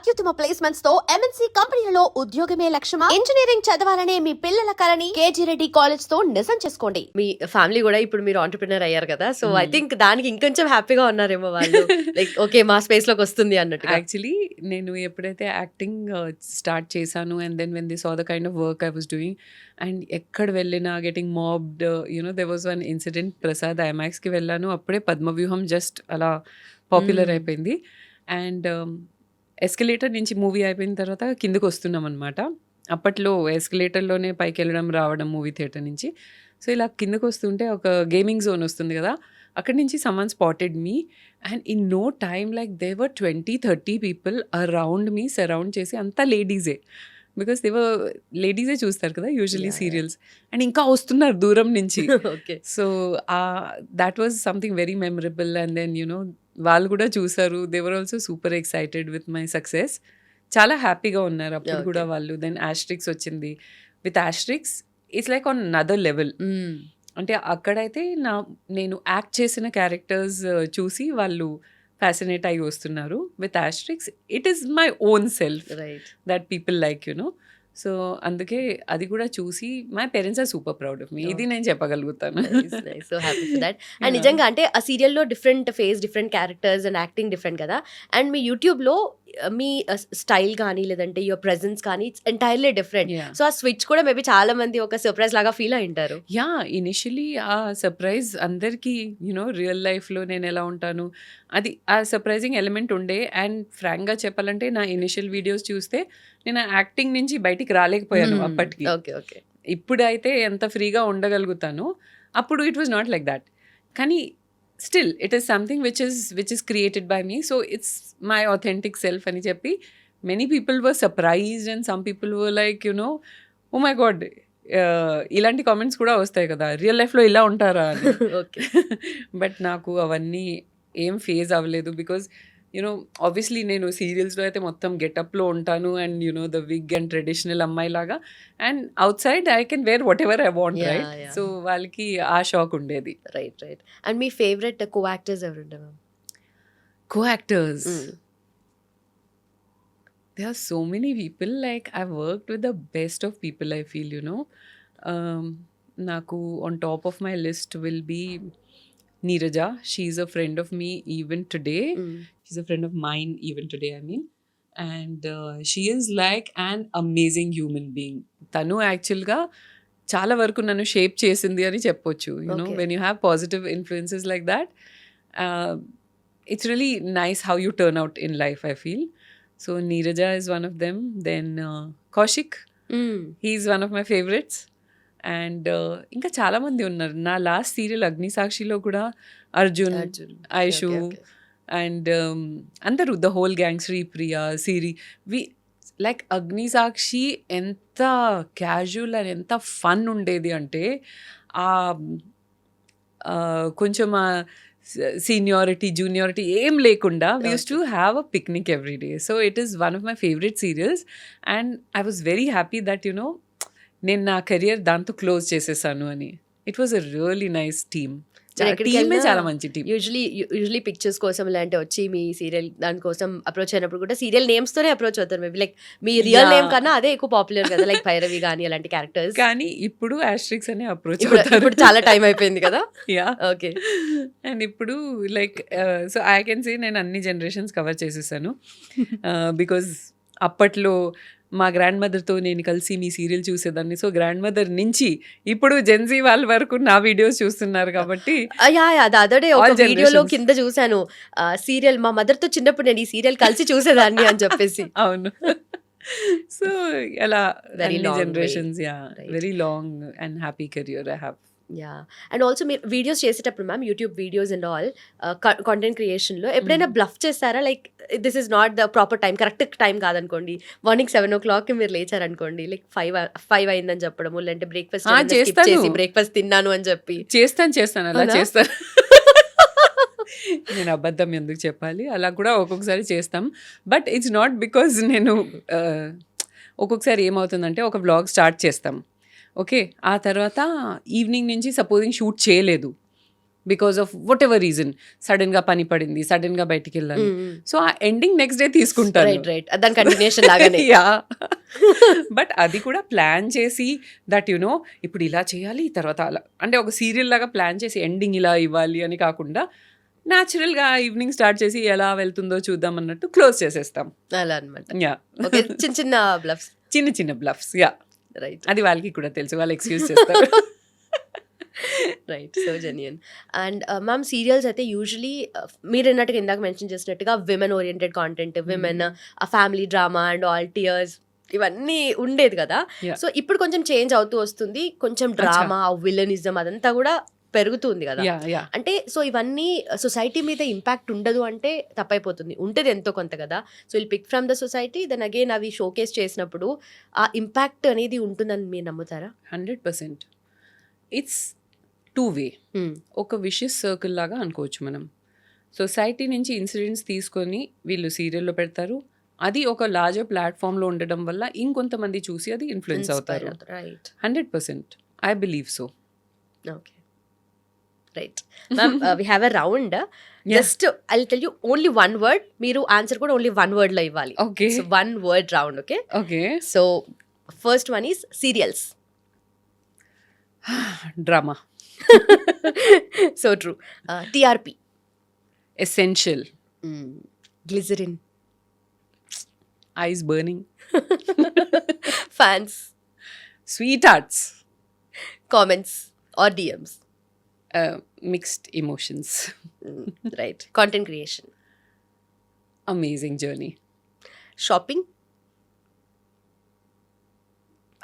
అత్యుత్తమ ప్లేస్మెంట్స్ తో ఎంఎన్సీ కంపెనీలలో ఉద్యోగమే లక్ష్యమా? ఇంజనీరింగ్ చదవాలనే మీ పిల్లల కలని కేజీ రెడ్డి కాలేజ్ తో నిజం చేసుకోండి. మీ ఫ్యామిలీ కూడా ఇప్పుడు మీరు ఆంటర్‌ప్రెన్యూర్ అయ్యారు కదా, సో ఐ థింక్ దానికి ఇంకొంచెం హ్యాపీగా ఉన్నారేమో వాళ్ళు. లైక్ ఓకే, మా స్పేస్ లోకి వస్తుంది అన్నట్టుగా. యాక్చువల్లీ నేను ఎప్పుడైతే యాక్టింగ్ స్టార్ట్ చేశాను and then when they saw the kind of work I was doing and ఎక్కడ వెళ్ళినా getting mobbed, you know there was one incident. Prasad ఐమాక్స్కి వెళ్ళాను, అప్పుడే పద్మవ్యూహం జస్ట్ అలా పాపులర్ అయిపోయింది. అండ్ ఎస్కలేటర్ నుంచి మూవీ అయిపోయిన తర్వాత కిందకు వస్తున్నాం అనమాట. అప్పట్లో ఎస్కలేటర్లోనే పైకి వెళ్ళడం రావడం మూవీ థియేటర్ నుంచి. సో ఇలా కిందకు వస్తుంటే ఒక గేమింగ్ జోన్ వస్తుంది కదా, అక్కడి నుంచి someone spotted me and in no time like there 20-30 people around me surround చేసి, అంతా లేడీసే. బికాస్ దేవర్ లేడీసే చూస్తారు కదా యూజువలీ సీరియల్స్, అండ్ ఇంకా వస్తున్నారు దూరం నుంచి. Okay, so that was something very memorable. And then you know వాళ్ళు కూడా చూసారు, they were also super excited with my success. చాలా హ్యాపీగా ఉన్నారు అప్పుడు కూడా వాళ్ళు. దెన్ ఆస్ట్రిక్స్ వచ్చింది. With Asterix it's like on another level. అంటే అక్కడైతే నేను యాక్ట్ చేసిన క్యారెక్టర్స్ చూసి వాళ్ళు ఫ్యాసినేట్ అయ్యి వస్తున్నారు. With Asterix it is my own self right. That people like you know. So అందుకే అది కూడా చూసి my parents are super proud of me. ఇది నేను చెప్పగలుగుతాను. So happy for that. And నిజంగా అంటే ఆ సీరియల్లో different face, different characters and acting different కదా. అండ్ మీ యూట్యూబ్లో మీ స్టైల్ కానీ లేదంటే యువర్ ప్రెజెన్స్ కానీ ఇట్స్ ఎంటైర్లీ డిఫరెంట్. సో ఆ స్విచ్ కూడా మేబీ చాలా మంది ఒక సర్ప్రైజ్ లాగా ఫీల్ అయి ఉంటారు. యా, ఇనిషియలీ ఆ సర్ప్రైజ్ అందరికీ, యూనో రియల్ లైఫ్లో నేను ఎలా ఉంటాను అది ఆ సర్ప్రైజింగ్ ఎలిమెంట్ ఉండే. అండ్ ఫ్రాంక్గా చెప్పాలంటే నా ఇనిషియల్ వీడియోస్ చూస్తే నేను యాక్టింగ్ నుంచి బయటికి రాలేకపోయాను అప్పటికి. Okay okay. ఇప్పుడైతే ఎంత ఫ్రీగా ఉండగలుగుతాను, అప్పుడు it was not like that. కానీ still it is something which is created by me. So it's my authentic self అని చెప్పి many people were surprised and some people were like you know oh my God. ఇలాంటి comments కూడా వస్తాయి కదా, real లైఫ్లో ఇలా ఉంటారా అని. ఓకే. బట్ నాకు అవన్నీ ఏం ఫేజ్ అవ్వలేదు. బికాజ్ యూనో ఆబ్వియస్లీ నేను సీరియల్స్లో అయితే మొత్తం గెటప్లో ఉంటాను and you know the wig and traditional అమ్మాయి లాగా, and outside I can wear whatever I want, right? So వాళ్ళకి ఆ షాక్ ఉండేది. Right right. అండ్ మీ ఫేవరెట్ కో యాక్టర్స్ ఎవరుంటారు? Co-actors, there are so many people, like I've worked with the best of people, I feel, you know. Naku on top of my list will be Neeraja. She's a friend of me even today. She's a friend of mine even today, I mean. And she is like an amazing human being. Tanu actually ga చాలా వరకు నన్ను shape చేసింది అని చెప్పొచ్చు. You know, when you have positive influences like that, it's really nice how you turn out in life, I feel. So Neeraja is one of them. Then Kaushik, he's one of my favorites. And ఇంకా చాలా మంది ఉన్నారు. నా last serial అగ్నిసాక్షిలో కూడా Arjun, Aishu and అందరూ, the whole gang, Sripriya, Siri. Like Agnisakshi ఎంత casual and ఎంత ఫన్ ఉండేది అంటే కొంచెం సీనియారిటీ జూనియారిటీ ఏం లేకుండా we used to have a picnic every day. So it is one of my favorite serials and I was very happy that, you know, నేను నా career దాంతో క్లోజ్ చేసేసాను అని. It was a really nice team. టీమే చాలా మంచి team. Usually pictures కోసం ఇలాంటి వచ్చి మీ సీరియల్ దానికోసం అప్రోచ్ అయినప్పుడు కూడా సీరియల్ నేమ్స్ తోనే అప్రోచ్ అవుతారు మేబీ. లైక్ మీ రియల్ నేమ్ కన్నా అదే ఎక్కువ పాపులర్ కదా, లైక్ భైరవి కానీ అలాంటి క్యారెక్టర్స్. కానీ ఇప్పుడు ఆస్ట్రిక్స్ అనే అప్రోచ్ అవుతారు. ఇప్పుడు చాలా టైం అయిపోయింది కదా. Yeah, okay. అండ్ ఇప్పుడు like so I can say నేను అన్ని జనరేషన్స్ కవర్ చేసేసాను. బికాజ్ అప్పట్లో మా గ్రాండ్ మదర్తో నేను కలిసి మీ సీరియల్ చూసేదాన్ని. సో గ్రాండ్ మదర్ నుంచి ఇప్పుడు జెన్జీ వాళ్ళ వరకు నా వీడియోస్ చూస్తున్నారు కాబట్టి. అదే ఒక వీడియోలో కింద చూసాను, సీరియల్ మా మదర్ తో చిన్నప్పుడు నేను ఈ సీరియల్ కలిసి చూసేదాన్ని అని చెప్పేసి. అవును. సో అలా generations. Yeah, very long and happy career I have. Yeah. And also మీరు వీడియోస్ చేసేటప్పుడు ma'am, YouTube videos and all content క్రియేషన్లో ఎప్పుడైనా బ్లఫ్ చేస్తారా? Like this is not the proper time, correct time కాదనుకోండి, మార్నింగ్ 7 o'clock మీరు లేచారనుకోండి, like 5 అయిందని చెప్పడము, లేదంటే బ్రేక్ఫాస్ట్ చేసి బ్రేక్ఫాస్ట్ తిన్నాను అని చెప్పి. చేస్తాను అలా చేస్తాను. నేను అబద్ధం ఎందుకు చెప్పాలి, అలా కూడా ఒక్కొక్కసారి చేస్తాం. బట్ ఇట్స్ నాట్ బికాజ్ నేను ఒక్కొక్కసారి ఏమవుతుందంటే ఒక వ్లాగ్ స్టార్ట్ చేస్తాం, ఓకే, ఆ తర్వాత ఈవినింగ్ నుంచి సపోజింగ్ షూట్ చేయలేదు, because of what ever reason, sudden గా పని పడింది, సడన్ గా బయటికి వెళ్ళాలి. సో ఆ ఎండింగ్ నెక్స్ట్ డే తీసుకుంటాను. రైట్ దాని కంటిన్యూషన్ లాగానే. యా, బట్ అది కూడా ప్లాన్ చేసి దట్ నో ఇప్పుడు ఇలా చేయాలి, తర్వాత అలా, అంటే ఒక సీరియల్ లాగా ప్లాన్ చేసి ఎండింగ్ ఇలా ఇవ్వాలి అని కాకుండా న్యాచురల్గా ఈవినింగ్ స్టార్ట్ చేసి ఎలా వెళ్తుందో చూద్దాం అన్నట్టు క్లోజ్ చేసేస్తాం. అలా అనమాట. యా, ఓకే, చిన్న చిన్న బ్లఫ్స్. చిన్న చిన్న బ్లఫ్స్. యా, రైట్ అది వాళ్ళకి కూడా తెలుసు, వాళ్ళు ఎక్స్క్యూజ్ చేస్తారు. Right, so genuine. And ma'am, serials అయితే యూజువలీ మీరు అన్నట్టుగా ఇందాక మెన్షన్ చేసినట్టుగా విమెన్ ఓరియంటెడ్ కాంటెంట్, విమెన్ ఆ family drama and all tears ఇవన్నీ ఉండేది కదా. Yeah. సో ఇప్పుడు కొంచెం చేంజ్ అవుతూ వస్తుంది, కొంచెం డ్రామా, విలనిజం అదంతా కూడా పెరుగుతుంది కదా. యా యా అంటే సో ఇవన్నీ సొసైటీ మీద ఇంపాక్ట్ ఉండదు అంటే తప్పైపోతుంది, ఉంటుంది ఎంతో కొంత కదా. So will pick from the society, then again అవి షోకేస్ చేసినప్పుడు ఆ ఇంపాక్ట్ అనేది ఉంటుందని మీరు నమ్ముతారా? 100%. It's two way. ఒక విషియస్ సర్కిల్ లాగా అనుకోవచ్చు మనం. సొసైటీ నుంచి ఇన్సిడెంట్స్ తీసుకొని వీళ్ళు సీరియల్లో పెడతారు, అది ఒక లార్జర్ ప్లాట్ఫామ్లో ఉండడం వల్ల ఇంకొంతమంది చూసి అది ఇన్ఫ్లుయెన్స్ అవుతారు. Right 100%. I believe so. Okay, right ma'am, we have a round. Just I tell you only one word, మీరు ఆన్సర్ కూడా ఓన్లీ వన్ వర్డ్ లో ఇవ్వాలి. Okay so one word round. Okay, okay. So first one is serials. Drama. So true. TRP. Essential. Glycerin. Eyes burning. Fans. Sweet hearts. Comments or DMs. Mixed emotions. Right. Content creation. Amazing journey. Shopping.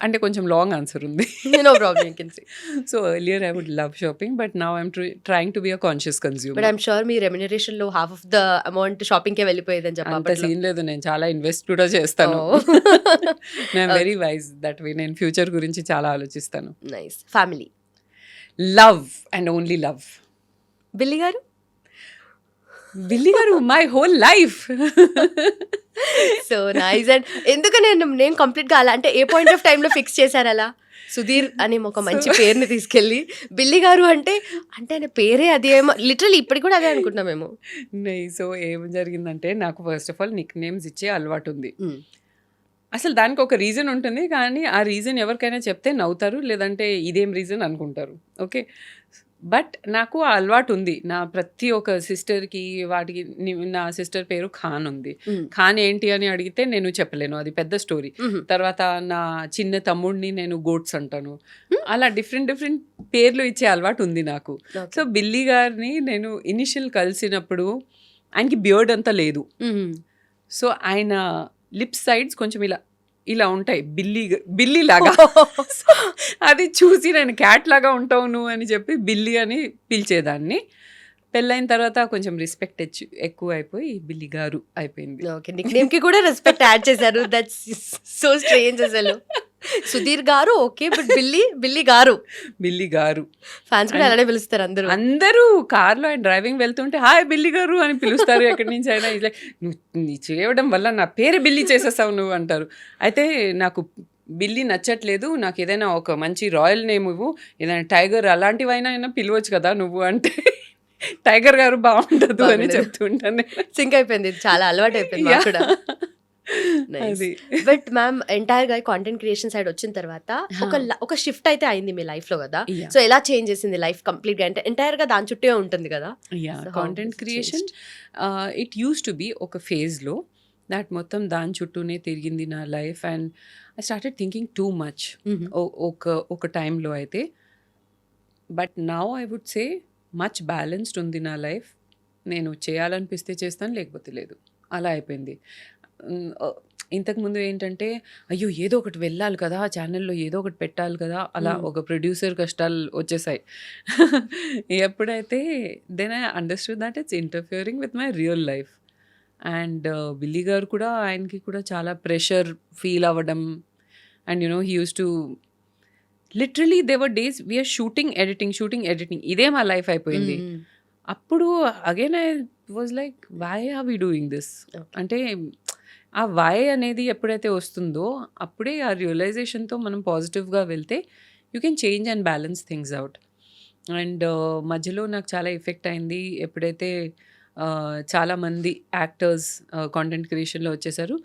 అంటే కొంచెం long answer ఉంది. No problem, you can say. So earlier I would love shopping, but now I'm trying to be a conscious but consumer. I'm sure మీ remuneration లో half of the amount shopping కే వెళ్ళిపోయేదని అంత చెప్పి. Scene లేదు, నేను చాలా ఇన్వెస్ట్ కూడా చేస్తాను. Oh. నేను వెరీ వైజ్ దట్ వే. నేను ఫ్యూచర్ గురించి చాలా ఆలోచిస్తాను. Nice. Family. Love and only love. బిల్లి గారు. బిల్లి గారు my whole life. So nice. And ఎందుకని నేను కంప్లీట్ గా అలా అంటే ఏ పాయింట్ ఆఫ్ టైమ్ లో ఫిక్స్ చేశారు అలా? సుధీర్ అనే ఒక మంచి పేరుని తీసుకెళ్ళి బిల్లి గారు అంటే ఆయన పేరే అదే, లిటరల్లీ ఇప్పటికి కూడా అదే అనుకుంటున్నాం మేము. సో ఏం జరిగిందంటే, నాకు first of all Nick names ఇచ్చే అలవాటు ఉంది. అసలు దానికి ఒక రీజన్ ఉంటుంది, కానీ ఆ రీజన్ ఎవరికైనా చెప్తే నవ్వుతారు, లేదంటే ఇదేం రీజన్ అనుకుంటారు. ఓకే, బట్ నాకు ఆ అలవాటు ఉంది. నా ప్రతి ఒక్క సిస్టర్కి వాటికి నా సిస్టర్ పేరు ఖాన్ ఉంది. ఖాన్ ఏంటి అని అడిగితే నేను చెప్పలేను, అది పెద్ద స్టోరీ. తర్వాత నా చిన్న తమ్ముడిని నేను గోట్స్ అంటాను. అలా డిఫరెంట్ డిఫరెంట్ పేర్లు ఇచ్చే అలవాటు ఉంది నాకు. సో బిల్లి గారిని నేను ఇనిషియల్ కలిసినప్పుడు ఆయనకి బియర్డ్ అంతా లేదు. సో ఆయన లిప్ సైడ్స్ కొంచెం ఇలా ఇలా ఉంటాయి, బిల్లి లాగా. అది చూసి నేను క్యాట్ లాగా ఉంటావు నువ్వు అని చెప్పి బిల్లి అని పిలిచేదాన్ని. పెళ్ళైన తర్వాత కొంచెం రెస్పెక్ట్ ఎక్కువ అయిపోయి బిల్లి గారు అయిపోయింది. ఓకే, నిక్ నేమ్ కి కూడా రెస్పెక్ట్ యాడ్ చేశారు. దట్స్ సో స్ట్రేంజ్ అసలు. సుధీర్ గారు ఓకే, బట్ బిల్లి గారు. బిల్లి గారు ఫ్యాన్స్ కూడా అలానే పిలుస్తారు అందరూ కార్లో ఆయన డ్రైవింగ్ వెళ్తుంటే హాయ్ బిల్లి గారు అని పిలుస్తారు ఎక్కడి నుంచి అయినా. ఇలా నువ్వు చేయడం వల్ల నా పేరు బిల్లి చేసేసావు నువ్వు అంటారు. అయితే నాకు బిల్లి నచ్చట్లేదు, నాకు ఏదైనా ఒక మంచి రాయల్ నేమ్ ఇవ్వు, ఏదైనా టైగర్ అలాంటివైనా పిలవచ్చు కదా నువ్వు అంటే టైగర్ గారు బాగుండదు అని చెప్తుంటాను. సింక్ అయిపోయింది, చాలా అలవాటు అయిపోయింది కూడా. బట్ మ్యామ్, ఎంటైర్ గా కాంటెంట్ క్రియేషన్ సైడ్ వచ్చిన తర్వాత ఒక షిఫ్ట్ అయితే అయింది మీ లైఫ్ లో కదా. సో ఎలా చేంజ్ చేసింది లైఫ్ కంప్లీట్ గా? అంటే ఎంటైర్ గా దాని చుట్టే ఉంటుంది కదా. Content creation it used to be ఒక ఫేజ్ లో దాట్ మొత్తం దాని చుట్టూనే తిరిగింది నా life. And I started thinking too much ఒక టైంలో అయితే. But now I would say much balanced ఉంది నా లైఫ్. నేను చేయాలనిపిస్తే చేస్తాను, లేకపోతే లేదు, అలా అయిపోయింది. ఇంతకుముందు ఏంటంటే అయ్యో ఏదో ఒకటి వెళ్ళాలి కదా, ఆ ఛానల్లో ఏదో ఒకటి పెట్టాలి కదా, అలా ఒక ప్రొడ్యూసర్ కష్టాలు వచ్చేసాయి. ఎప్పుడైతే then I understood that it's interfering with my real life. And Billy గారు కూడా, ఆయనకి కూడా చాలా ప్రెషర్ ఫీల్ అవ్వడం. And he used to literally there days we're shooting editing ఇదే మా లైఫ్ అయిపోయింది. అప్పుడు again I was like why are we doing this అంటే ఆ వై అనేది ఎప్పుడైతే వస్తుందో అప్పుడే ఆ రియలైజేషన్తో మనం పాజిటివ్గా వెళ్తే you can change and balance things out. And మధ్యలో నాకు చాలా ఎఫెక్ట్ అయింది ఎప్పుడైతే చాలామంది యాక్టర్స్ కాంటెంట్ క్రియేషన్లో వచ్చేసారు,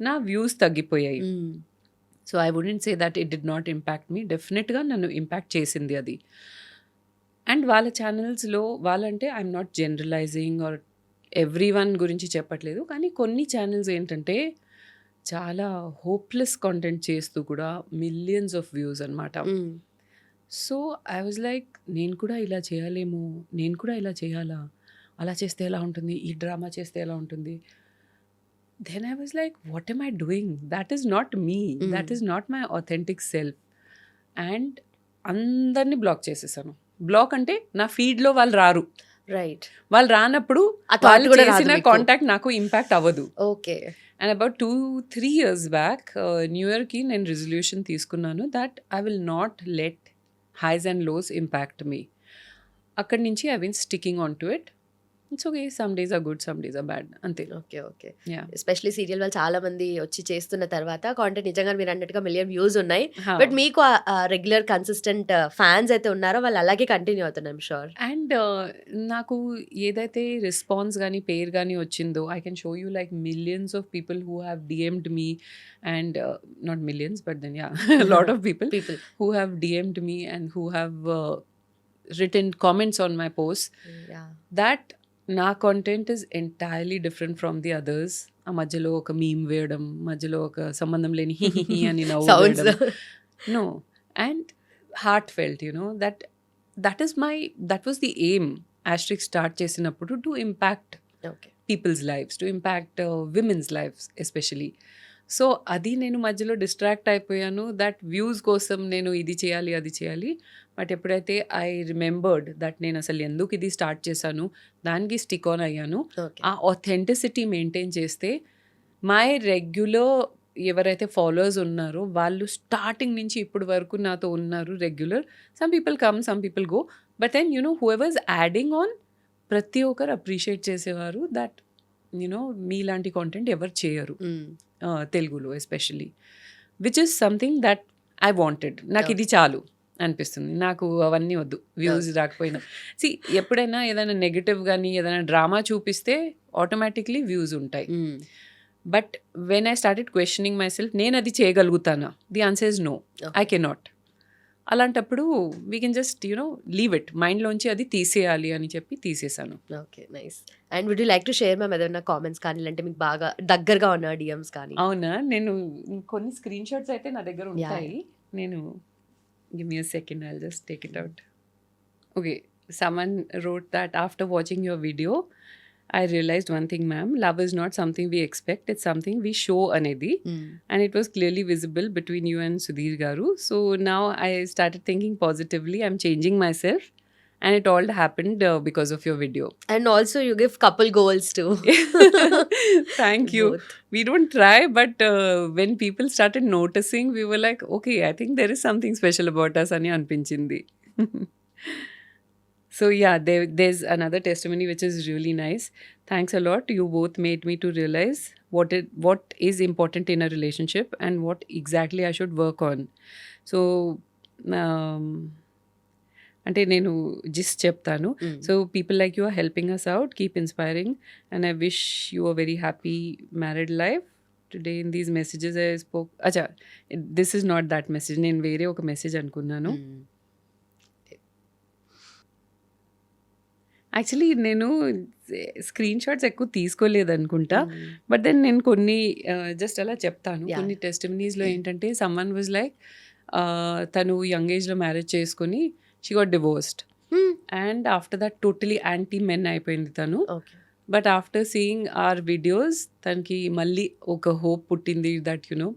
నా వ్యూస్ తగ్గిపోయాయి. So I wouldn't say that it did not impact me, డెఫినెట్గా నన్ను ఇంపాక్ట్ చేసింది అది. అండ్ వాళ్ళ ఛానల్స్లో వాళ్ళంటే I'm not generalising or everyone గురించి చెప్పట్లేదు, కానీ కొన్ని ఛానల్స్ ఏంటంటే చాలా హోప్లెస్ కాంటెంట్ చేస్తూ కూడా మిలియన్స్ ఆఫ్ వ్యూస్ అనమాట. సో ఐ వాజ్ లైక్, నేను కూడా ఇలా చేయాలేమో, నేను కూడా ఇలా చేయాలా, అలా చేస్తే ఎలా ఉంటుంది, ఈ డ్రామా చేస్తే ఎలా ఉంటుంది. Then I was like, what am I doing, that is not me, that is not my authentic self. And అందరినీ బ్లాక్ చేసేసాను. బ్లాక్ అంటే నా ఫీడ్లో వాళ్ళు రారు, రైట్. వాళ్ళు రానప్పుడు ఆ thought వాళ్ళు కూడా రాదు చేసిన మీకు. కాంటాక్ట్ నాకు ఇంపాక్ట్ అవ్వదు. Okay. And about 2-3 years back new ఇయర్కి నేను రిజల్యూషన్ తీసుకున్నాను that I will not let highs and lows impact me. అక్కడి నుంచి I been sticking on to it. It's okay, some days are good, some days are bad, అంతే. Okay. Okay. Yeah. Especially serial వాళ్ళు చాలా మంది వచ్చి చేస్తున్న తర్వాత content నిజంగా మీరు అన్నట్టుగా మిలియన్ వ్యూస్ ఉన్నాయి. బట్ మీకు రెగ్యులర్ కన్సిస్టెంట్ ఫ్యాన్స్ అయితే ఉన్నారో వాళ్ళు అలాగే కంటిన్యూ అవుతున్నారు, షూర్. అండ్ నాకు ఏదైతే రెస్పాన్స్ కానీ పేరు కానీ వచ్చిందో, I can show you like millions of people who have DMed me, and not millions but then yeah lot of people people. who have DM'd me and who have written comments on my posts that నా content is entirely different from the others. ఆ మధ్యలో ఒక meme వేయడం, మధ్యలో ఒక సంబంధం లేని హి హి హి అని నవ్వు సౌండ్స్. వేయడం. No, and heartfelt, you know, that was the aim. Asterisk start చేసినప్పుడు to impact okay. people's lives, to impact women's lives especially. So అది నేను మధ్యలో డిస్ట్రాక్ట్ అయిపోయాను, దట్ వ్యూస్ కోసం నేను ఇది చేయాలి అది చేయాలి. బట్ ఎప్పుడైతే ఐ రిమెంబర్డ్ దట్ నేను అసలు ఎందుకు ఇది స్టార్ట్ చేశాను, దానికి స్టిక్ ఆన్ అయ్యాను. ఓకే. ఆ ఆథెంటిసిటీ మెయింటైన్ చేస్తే మై రెగ్యులర్ ఎవరైతే ఫాలోవర్స్ ఉన్నారో వాళ్ళు స్టార్టింగ్ నుంచి ఇప్పటి వరకు నాతో ఉన్నారు regular. Some people come, some people go, but then you know whoever's adding on, ప్రతి ఒక్కరు అప్రిషియేట్ చేసేవారు దట్ యునో మీలాంటి కాంటెంట్ ఎవరు చేయరు తెలుగులో especially, which is something that I wanted. నాకు ఇది చాలు అనిపిస్తుంది, నాకు అవన్నీ వద్దు వ్యూస్ రాకపోయినా. సి ఎప్పుడైనా ఏదైనా నెగటివ్ కానీ ఏదైనా డ్రామా చూపిస్తే ఆటోమేటిక్లీ వ్యూస్ ఉంటాయి. But when I started questioning myself, నేను అది చేయగలుగుతానా, the answer is no, I cannot. అలాంటప్పుడు we can just you know leave it, మైండ్లోంచి అది తీసేయాలి అని చెప్పి తీసేసాను. Okay, nice. And would you like to share ma'am ఏదైనా కామెంట్స్ కానీ, లేదంటే మీకు బాగా దగ్గరగా ఉన్న డిఎమ్స్ కానీ? అవునా, నేను కొన్ని స్క్రీన్ షాట్స్ అయితే నా దగ్గర ఉంటాయి. నేను give me a second, I'll just take it out. Okay, someone wrote that after watching your video I realized one thing, ma'am, love is not something we expect, it's something we show అనేది. And it was clearly visible between you and Sudhir garu. So now I started thinking positively, I'm changing myself, and it all happened because of your video. And also you give couple goals too. Thank you. Both. We don't try, but when people started noticing, we were like, okay, I think there is something special about us ani anpinchindi. So yeah, there's another testimony which is really nice. Thanks a lot. You both made me to realize what is important in a relationship and what exactly I should work on. So అంటే నేను gist చెప్తాను. So people like you are helping us out, keep inspiring, and I wish you a very happy married life. Today in these messages I spoke, అచ్చా this is not that message, నేను వేరే ఒక message అనుకున్నాను. Actually నేను screen shots ఎక్కువ తీసుకోలేదు అనుకుంటా, but then నేను కొన్ని జస్ట్ అలా చెప్తాను. కొన్ని టెస్టిమనీస్లో ఏంటంటే సమ్మన్ వాజ్ లైక్, తను యంగ్ ఏజ్లో మ్యారేజ్ చేసుకొని she got divorced, and after that totally anti men అయిపోయింది తను. But after seeing our videos తనకి మళ్ళీ ఒక హోప్ పుట్టింది that you know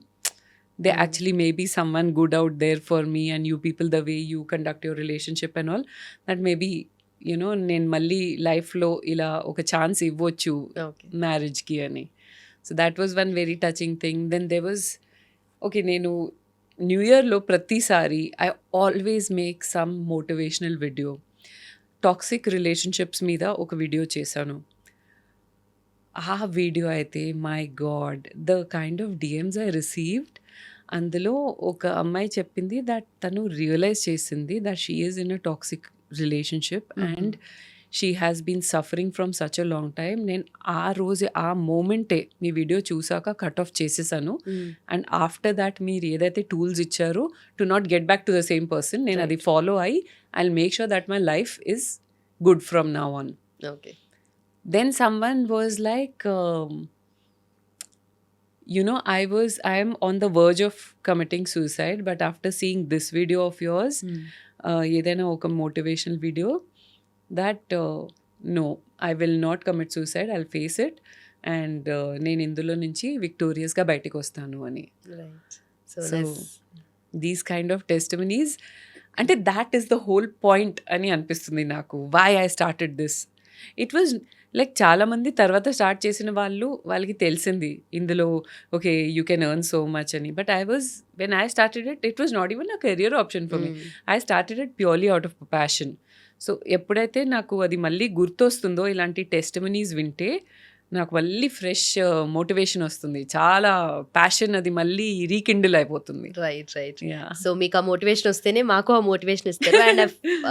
they actually may be someone good out there for me, and you people, the way you conduct your relationship and all, that maybe you know నేను మళ్ళీ లైఫ్లో ఇలా ఒక chance ఇవ్వచ్చు మ్యారేజ్కి అని. So that was one very touching thing. Then they was okay, నేను new ఇయర్లో ప్రతిసారి I always make some motivational video. Toxic relationships మీద ఒక వీడియో చేశాను. ఆ వీడియో అయితే my god, the kind of DMs I received. అందులో ఒక అమ్మాయి చెప్పింది దట్ తను రియలైజ్ చేసింది that she is in a toxic relationship, Mhm. and she has been suffering from such a long time. నేను ఆ రోజే ఆ మూమెంటే మీ వీడియో చూసాక కట్ ఆఫ్ చేసేసాను. Mm. అండ్ ఆఫ్టర్ దాట్ మీరు ఏదైతే టూల్స్ ఇచ్చారో to not get back to the same person, నేను అది Right. ఫాలో అయ్యి I will make sure that my life is good from now on. Okay. Then someone was like, I am on the verge of committing suicide, but after seeing this video of yours, Mm. ఏదైనా ఒక motivational video, that no, I will not commit suicide, I'll face it, and నేను ఇందులో నుంచి విక్టోరియస్గా బయటకు వస్తాను అని. Right. So So nice. These kind of testimonies, అంటే that is the whole point అని అనిపిస్తుంది నాకు. Why I started this. It was like చాలామంది తర్వాత స్టార్ట్ చేసిన వాళ్ళకి తెలిసింది ఇందులో okay you can earn so much అని. But when I started it was not even a career option for me. Mm. I started it purely out of passion. So ఎప్పుడైతే నాకు అది మళ్ళీ గుర్తొస్తుందో ఇలాంటి టెస్టిమనీస్ వింటే నాకు మళ్ళీ ఫ్రెష్ మోటివేషన్ వస్తుంది. చాలా ప్యాషన్ అది మళ్ళీ రీకిండిల్ అయిపోతుంది. Right. Yeah. సో మీకు ఆ మోటివేషన్ వస్తేనే మాకు ఆ మోటివేషన్ ఇస్తారు. And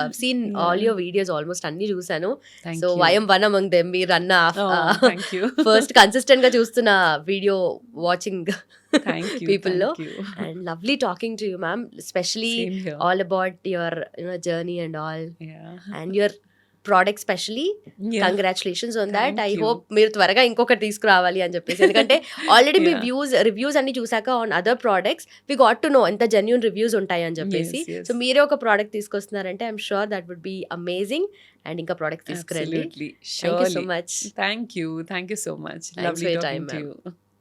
I've seen all your videos almost అన్ని చూసాను. Thank so you. I'm one among them. మీరు అన్న Oh, thank you. First consistent గా చూస్తున్న video watching Thank you. people లో. Thank you. And lovely talking to you ma'am, especially Same here. all about your journey and all, Yeah. and your product specially. Yeah. Congratulations on that. Thank I you. Hope మీరు త్వరగా ఇంకొకటి తీసుకురావాలి అని చెప్పేసి, ఎందుకంటే already మీ Yeah. Reviews అన్ని చూసాక on other products we got to know ఎంత జెన్యూన్ రివ్యూస్ ఉంటాయి అని చెప్పేసి. Yes, yes. సో మీరే ఒక ప్రోడక్ట్ తీసుకొస్తున్నారంటే I'm sure that would be amazing. And ఇంకా ప్రోడక్ట్ తీసుకురండి. Absolutely. Thank you so Surely. Much. Thank you. Thank you so much. Thanks Lovely for your talking time, to ma'am. you.